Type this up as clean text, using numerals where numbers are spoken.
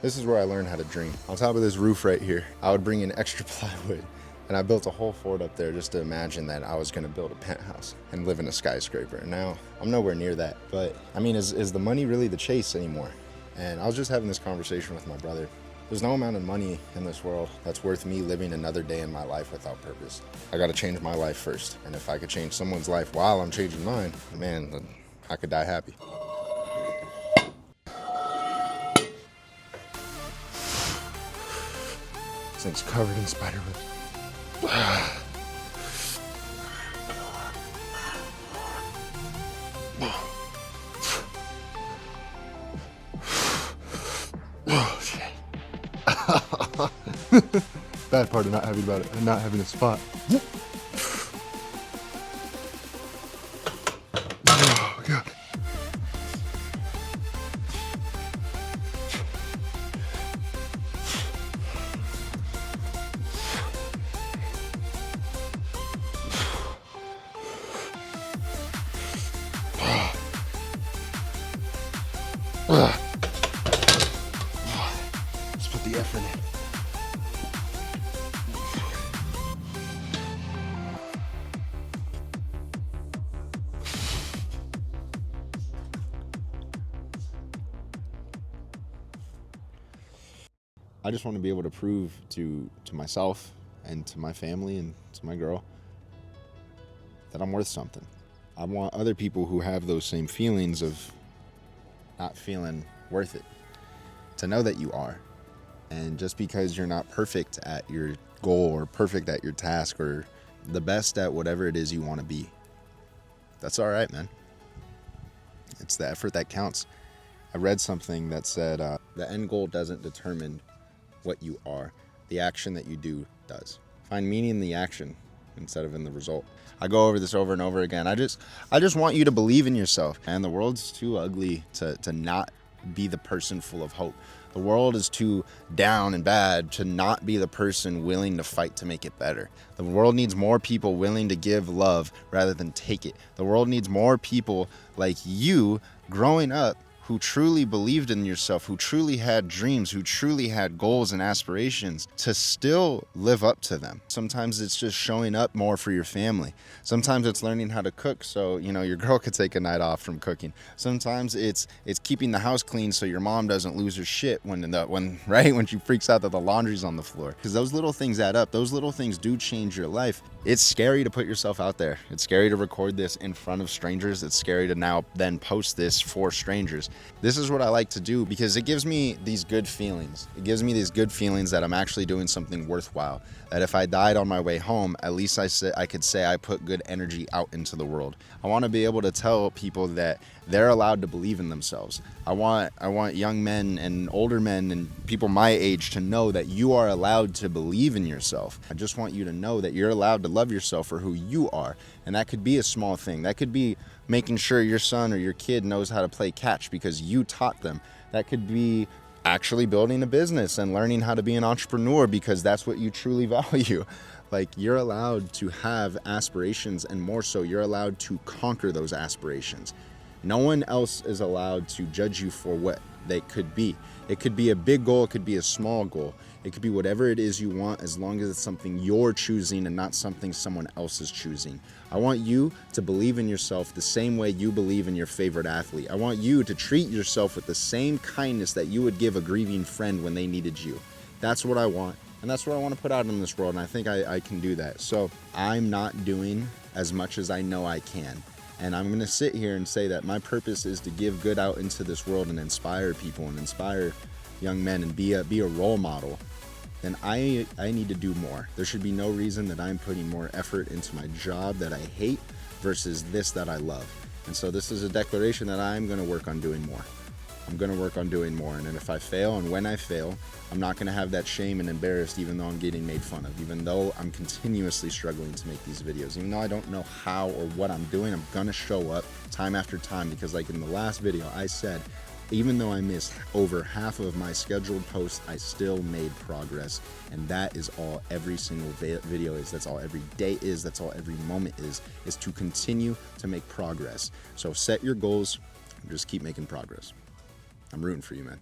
This is where I learned how to dream. On top of this roof right here, I would bring in extra plywood, and I built a whole fort up there just to imagine that I was gonna build a penthouse and live in a skyscraper. And now I'm nowhere near that. But I mean, is the money really the chase anymore? And I was just having this conversation with my brother. There's no amount of money in this world that's worth me living another day in my life without purpose. I gotta change my life first. And if I could change someone's life while I'm changing mine, man, then I could die happy. This thing's covered in spider webs. Oh, shit. Bad part of not having a spot. Oh, God. Let's put the effort in. I just want to be able to prove to myself and to my family and to my girl that I'm worth something. I want other people who have those same feelings of not feeling worth it to know that you are. And just because you're not perfect at your goal or perfect at your task or the best at whatever it is you want to be, that's all right, man. It's the effort that counts. I read something that said the end goal doesn't determine what you are. The action that you do does. Find meaning in the action instead of in the result. I go over this over and over again. I just want you to believe in yourself. And the world's too ugly to not be the person full of hope. The world is too down and bad to not be the person willing to fight to make it better. The world needs more people willing to give love rather than take it. The world needs more people like you growing up who truly believed in yourself, who truly had dreams, who truly had goals and aspirations to still live up to them. Sometimes it's just showing up more for your family. Sometimes it's learning how to cook so, your girl could take a night off from cooking. Sometimes it's keeping the house clean so your mom doesn't lose her shit when she freaks out that the laundry's on the floor. Because those little things add up. Those little things do change your life. It's scary to put yourself out there. It's scary to record this in front of strangers. It's scary to now then post this for strangers. This is what I like to do because it gives me these good feelings. It gives me these good feelings that I'm actually doing something worthwhile. That if I died on my way home, at least I could say I put good energy out into the world. I want to be able to tell people that they're allowed to believe in themselves. I want young men and older men and people my age to know that you are allowed to believe in yourself. I just want you to know that you're allowed to love yourself for who you are. And that could be a small thing. That could be making sure your son or your kid knows how to play catch because you taught them. That could be actually building a business and learning how to be an entrepreneur because that's what you truly value. Like, you're allowed to have aspirations, and more so, you're allowed to conquer those aspirations. No one else is allowed to judge you for what they could be. It could be a big goal, it could be a small goal. It could be whatever it is you want, as long as it's something you're choosing and not something someone else is choosing. I want you to believe in yourself the same way you believe in your favorite athlete. I want you to treat yourself with the same kindness that you would give a grieving friend when they needed you. That's what I want, and that's what I want to put out in this world, and I think I can do that. So I'm not doing as much as I know I can. And I'm going to sit here and say that my purpose is to give good out into this world and inspire people and inspire young men and be a role model. Then I need to do more. There should be no reason that I'm putting more effort into my job that I hate versus this that I love. And so this is a declaration that I'm going to work on doing more. I'm going to work on doing more. And if I fail, and when I fail, I'm not going to have that shame and embarrassed even though I'm getting made fun of, even though I'm continuously struggling to make these videos, even though I don't know how or what I'm doing. I'm going to show up time after time because, like in the last video, I said, even though I missed over half of my scheduled posts, I still made progress. And that is all every single video is. That's all every day is. That's all every moment is to continue to make progress. So set your goals and just keep making progress. I'm rooting for you, man.